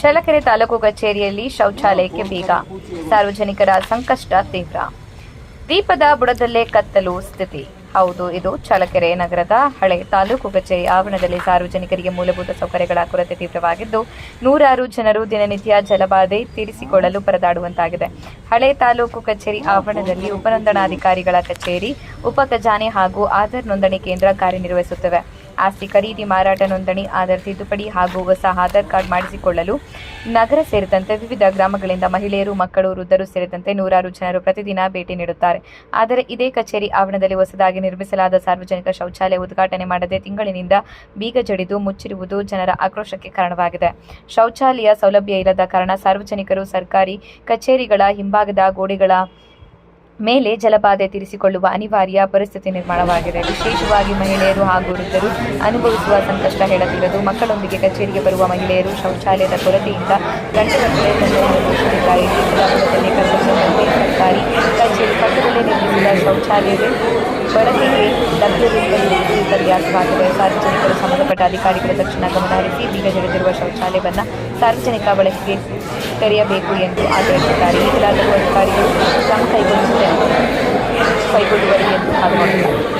ಚಳ್ಳಕೆರೆ ತಾಲೂಕು ಕಚೇರಿಯಲ್ಲಿ ಶೌಚಾಲಯಕ್ಕೆ ಬೀಗ, ಸಾರ್ವಜನಿಕರ ಸಂಕಷ್ಟ ತೀವ್ರ. ದೀಪದ ಬುಡದಲ್ಲೇ ಕತ್ತಲು ಸ್ಥಿತಿ. ಹೌದು, ಇದು ಚಳ್ಳಕೆರೆ ನಗರದ ಹಳೆ ತಾಲೂಕು ಕಚೇರಿ ಆವರಣದಲ್ಲಿ ಸಾರ್ವಜನಿಕರಿಗೆ ಮೂಲಭೂತ ಸೌಕರ್ಯಗಳ ಕೊರತೆ ತೀವ್ರವಾಗಿದ್ದು, ನೂರಾರು ಜನರು ದಿನನಿತ್ಯ ಜಲಬಾಧೆ ತೀರಿಸಿಕೊಳ್ಳಲು ಪರದಾಡುವಂತಾಗಿದೆ. ಹಳೆ ತಾಲೂಕು ಕಚೇರಿ ಆವರಣದಲ್ಲಿ ಉಪನೋಂದಣಾಧಿಕಾರಿಗಳ ಕಚೇರಿ, ಉಪ ಖಜಾನೆ ಹಾಗೂ ಆಧಾರ್ ನೋಂದಣಿ ಕೇಂದ್ರ ಕಾರ್ಯನಿರ್ವಹಿಸುತ್ತವೆ. ಆಸ್ತಿ ಖರೀದಿ, ಮಾರಾಟ, ನೋಂದಣಿ, ಆಧಾರ್ ತಿದ್ದುಪಡಿ ಹಾಗೂ ಹೊಸ ಆಧಾರ್ ಕಾರ್ಡ್ ಮಾಡಿಸಿಕೊಳ್ಳಲು ನಗರ ಸೇರಿದಂತೆ ವಿವಿಧ ಗ್ರಾಮಗಳಿಂದ ಮಹಿಳೆಯರು, ಮಕ್ಕಳು, ವೃದ್ಧರು ಸೇರಿದಂತೆ ನೂರಾರು ಜನರು ಪ್ರತಿದಿನ ಭೇಟಿ ನೀಡುತ್ತಾರೆ. ಆದರೆ ಇದೇ ಕಚೇರಿ ಆವರಣದಲ್ಲಿ ಹೊಸದಾಗಿ ನಿರ್ಮಿಸಲಾದ ಸಾರ್ವಜನಿಕ ಶೌಚಾಲಯ ಉದ್ಘಾಟನೆ ಮಾಡದೆ ತಿಂಗಳಿನಿಂದ ಬೀಗ ಜಡಿದು ಮುಚ್ಚಿರುವುದು ಜನರ ಆಕ್ರೋಶಕ್ಕೆ ಕಾರಣವಾಗಿದೆ. ಶೌಚಾಲಯ ಸೌಲಭ್ಯ ಇಲ್ಲದ ಕಾರಣ ಸಾರ್ವಜನಿಕರು ಸರ್ಕಾರಿ ಕಚೇರಿಗಳ ಹಿಂಭಾಗದ ಗೋಡೆಗಳ ಮೇಲೆ ಜಲಬಾಧೆ ತೀರಿಸಿಕೊಳ್ಳುವ ಅನಿವಾರ್ಯ ಪರಿಸ್ಥಿತಿ ನಿರ್ಮಾಣವಾಗಿದೆ. ವಿಶೇಷವಾಗಿ ಮಹಿಳೆಯರು ಹಾಗೂ ವೃದ್ಧರು ಅನುಭವಿಸುವ ಸಂಕಷ್ಟ ಹೇಳತೀರದು. ಮಕ್ಕಳೊಂದಿಗೆ ಕಚೇರಿಗೆ ಬರುವ ಮಹಿಳೆಯರು ಶೌಚಾಲಯದ ಕೊರತೆಯಿಂದ ಗಂಟೆಗಟ್ಟಲೆ ತೊಂದರೆ ಅನುಭವಿಸುತ್ತಿದ್ದಾರೆ. ದೀಪದಲ್ಲಿ ಕರ್ತವ್ಯದಂತೆ ಸರ್ಕಾರಿ ಕಚೇರಿ ಪಕ್ಕದಲ್ಲೇ ನಿರ್ಮಿಸಿದ ಶೌಚಾಲಯವೇ ಬಳಕೆಗೆ ಲಭ್ಯವಿಲ್ಲದಿರುವುದು ವಿಪರ್ಯಾಸವಾಗಿದೆ. ಸಾರ್ವಜನಿಕರು ಸಂಬಂಧಪಟ್ಟ ಅಧಿಕಾರಿಗಳು ತಕ್ಷಣ ಗಮನ ಹರಿಸಿ ಬೀಗ ಜಡಿದಿರುವ ಶೌಚಾಲಯವನ್ನು ಸಾರ್ವಜನಿಕ ಬಳಕೆಗೆ ತೆರೆಯಬೇಕು ಎಂದು ಆಗ್ರಹಿಸಿದ್ದಾರೆ. ಈಗಲಾದರೂ ಅಧಿಕಾರಿಗಳು ಕ್ರಮ ಕೈಗೊಳ್ಳುವರಿ ಎಂದು ಭಾವಿಸಿದ್ದಾರೆ.